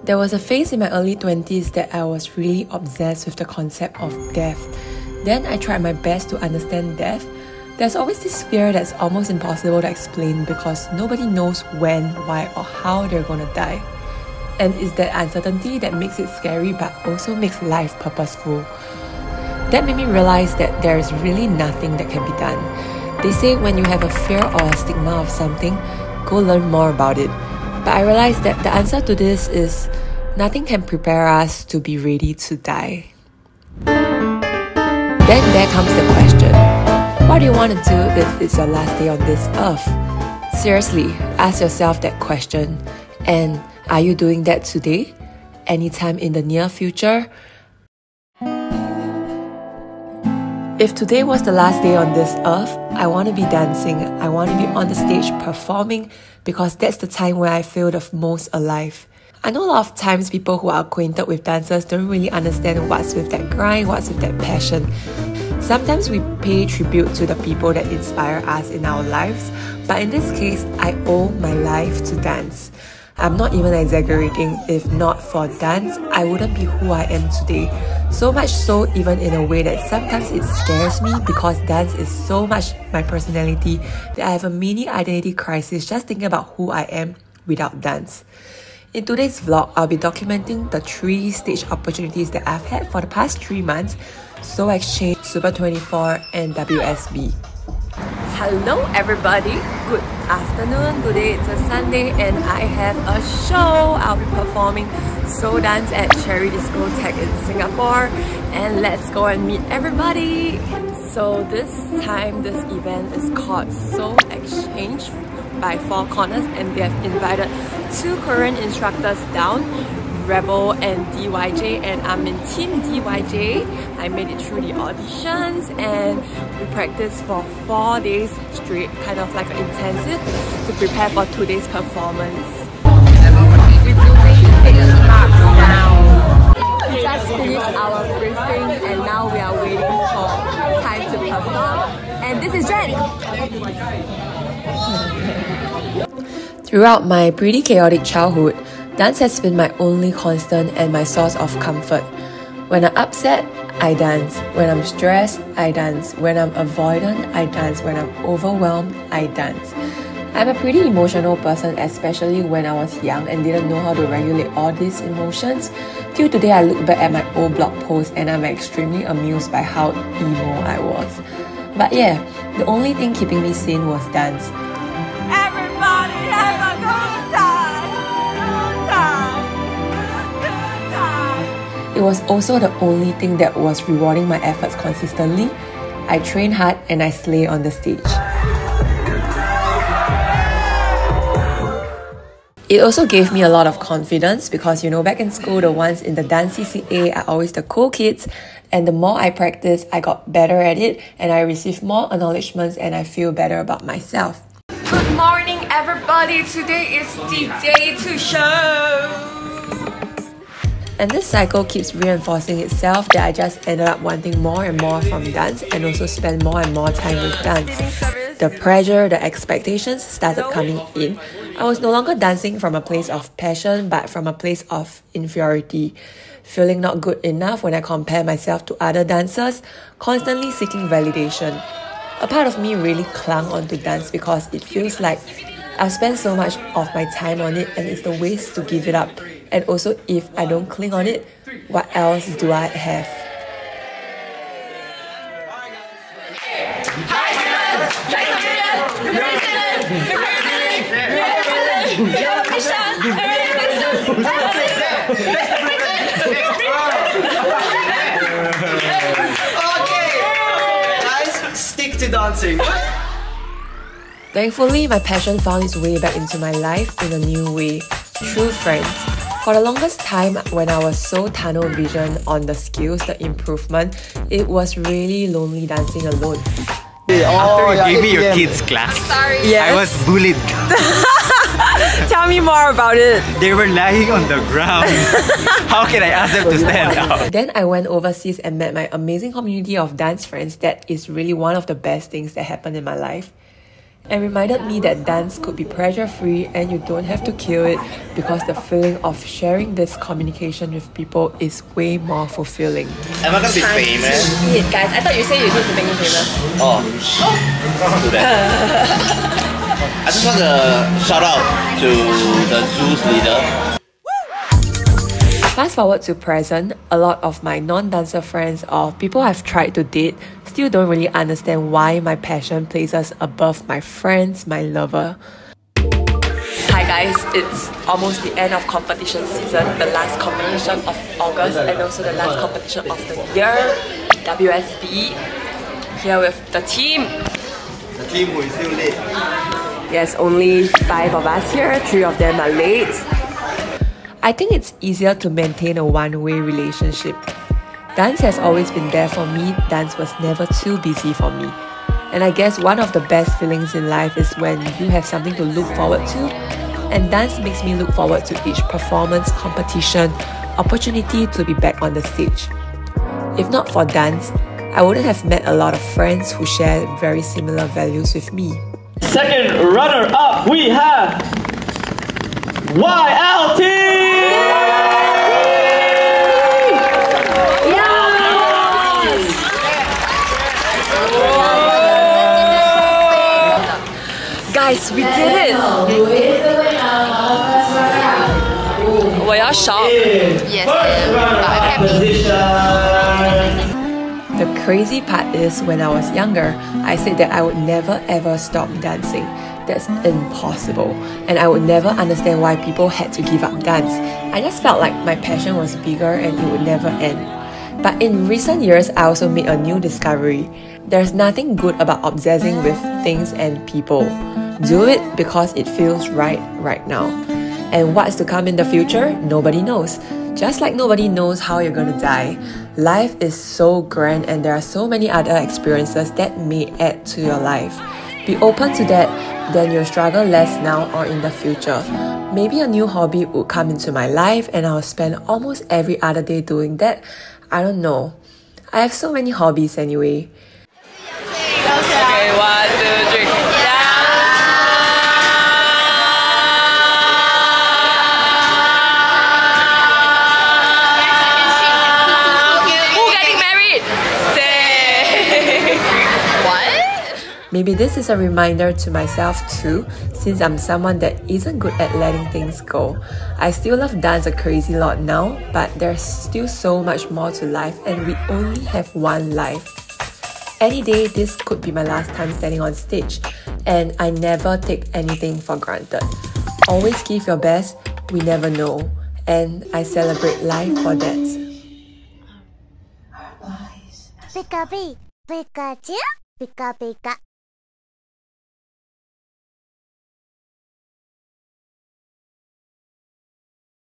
There was a phase in my early 20s that I was really obsessed with the concept of death. Then I tried my best to understand death. There's always this fear that's almost impossible to explain because nobody knows when, why, or how they're gonna die. And it's that uncertainty that makes it scary but also makes life purposeful. That made me realize that there is really nothing that can be done. They say when you have a fear or a stigma of something, go learn more about it. But I realized that the answer to this is nothing can prepare us to be ready to die. Then there comes the question, what do you want to do if it's your last day on this earth? Seriously, ask yourself that question. And are you doing that today? Anytime in the near future? If today was the last day on this earth, I want to be dancing. I want to be on the stage performing because that's the time where I feel the most alive. I know a lot of times people who are acquainted with dancers don't really understand what's with that grind, what's with that passion. Sometimes we pay tribute to the people that inspire us in our lives, but in this case, I owe my life to dance. I'm not even exaggerating. If not for dance, I wouldn't be who I am today. So much so even in a way that sometimes it scares me because dance is so much my personality that I have a mini identity crisis just thinking about who I am without dance. In today's vlog, I'll be documenting the 3 stage opportunities that I've had for the past 3 months, Seoul Exchange, Super 24 and WSB. Hello everybody, good afternoon. Today it's a Sunday and I have a show. I'll be performing Seoul Dance at Cherry Discotheque in Singapore, and let's go and meet everybody. So this time, this event is called Seoul Exchange by Four Corners, and they have invited 2 Korean instructors down, Rebel and DYJ, and I'm in Team DYJ. I made it through the auditions and we practiced for 4 days straight, kind of like an intensive, to prepare for today's performance. We're doing marks now. We just finished our briefing and now we are waiting for time to perform. And this is Jen! Throughout my pretty chaotic childhood, dance has been my only constant and my source of comfort. When I'm upset, I dance. When I'm stressed, I dance. When I'm avoidant, I dance. When I'm overwhelmed, I dance. I'm a pretty emotional person, especially when I was young and didn't know how to regulate all these emotions. Till today, I look back at my old blog posts and I'm extremely amused by how emo I was. But yeah, the only thing keeping me sane was dance. Everybody have a good time! It was also the only thing that was rewarding my efforts consistently. I train hard and I slay on the stage. It also gave me a lot of confidence because, you know, back in school, the ones in the dance CCA are always the cool kids, and the more I practice, I got better at it and I received more acknowledgements and I feel better about myself. Good morning everybody, today is the day to show! And this cycle keeps reinforcing itself that I just ended up wanting more and more from dance and also spend more and more time with dance. The pressure, the expectations started coming in. I was no longer dancing from a place of passion but from a place of inferiority. Feeling not good enough when I compare myself to other dancers, constantly seeking validation. A part of me really clung onto dance because it feels like I've spent so much of my time on it and it's the waste to give it up. And also, if I don't cling on it, what else do I have? Okay, guys, stick to dancing. Thankfully, my passion found its way back into my life in a new way, through friends. For the longest time, when I was so tunnel vision on the skills, the improvement, it was really lonely dancing alone. After you gave me your kids' class, Yes. I was bullied. Tell me more about it. They were lying on the ground. How can I ask them to stand up? Then I went overseas and met my amazing community of dance friends. That is really one of the best things that happened in my life. and reminded me that dance could be pressure-free and you don't have to kill it because the feeling of sharing this communication with people is way more fulfilling. Am I gonna be famous? Eat, guys. I thought you said you need to make me famous. Oh, do that. I just want to shout out to the zoo's leader. Fast forward to present, a lot of my non-dancer friends or people I've tried to date still don't really understand why my passion places above my friends, my lover. Hi guys, it's almost the end of competition season, the last competition of August and also the last competition of the year, WSB. Here with the team. The team who is still late. Yes, only 5 of us here, 3 of them are late. I think it's easier to maintain a one-way relationship. Dance has always been there for me, dance was never too busy for me. And I guess one of the best feelings in life is when you have something to look forward to, and dance makes me look forward to each performance, competition, opportunity to be back on the stage. If not for dance, I wouldn't have met a lot of friends who share very similar values with me. Second runner-up, we have YLT! Guys, we did it! Were y'all shocked? Yes, I am. But I'm happy. The crazy part is, when I was younger, I said that I would never ever stop dancing. That's impossible. And I would never understand why people had to give up dance. I just felt like my passion was bigger and it would never end. But in recent years, I also made a new discovery. There's nothing good about obsessing with things and people. Do it because it feels right now. And what's to come in the future, nobody knows. Just like nobody knows how you're gonna die. Life is so grand and there are so many other experiences that may add to your life. Be open to that, then you'll struggle less now or in the future. Maybe a new hobby would come into my life and I'll spend almost every other day doing that. I don't know. I have so many hobbies anyway. Okay, 1, 2, 3. Maybe this is a reminder to myself too, since I'm someone that isn't good at letting things go. I still love dance a crazy lot now, but there's still so much more to life and we only have one life. Any day, this could be my last time standing on stage, and I never take anything for granted. Always give your best, we never know, and I celebrate life for that. Pika Pikachu, Pika Pika.